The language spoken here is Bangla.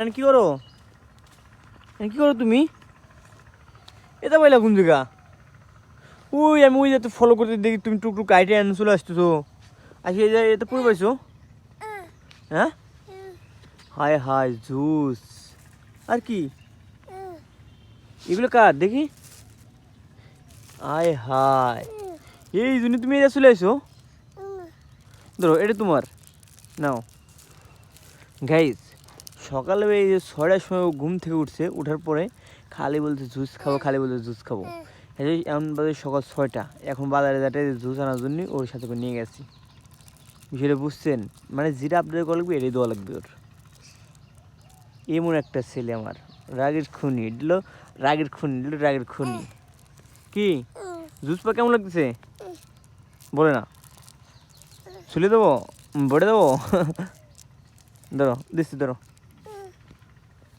কি করো কি করো তুমি? এটা পাইলা কোন জায়গা? ওই আমি ওই যাতে ফলো করতে দেখি তুমি টুকটুক কাইটে আন চলে আসতেছো। আসি এই যে এটা পড়ে পাইছো? হ্যাঁ হায় হায় জুস। আর কি এগুলো কার দেখি? আয় হায় এই জন্য তুমি এটা চলে আসো। ধরো এটা তোমার নাও। গাইস সকালে এই যে 6টার সময় ও ঘুম থেকে উঠছে, উঠার পরে খালি বলছে জুস খাবো, খালি বলছে জুস খাবো। এমন বাজে সকাল 6টা, এখন বাজারে যাতে জুস আনার জন্য ওর সাথে করে নিয়ে গেছি। বিষয়টা বুঝছেন? মানে যেটা আপনাদের করা লাগবে এটাই দেওয়া লাগবে ওর। এমন একটা ছেলে আমার, রাগের খুনি দিল, রাগের খুনি দিল, রাগের খুনি। কি জুস পা কেমন লাগতেছে বলে না? ছুলে দেবো, বড়ে দেবো? ধরো দিচ্ছি, ধরো।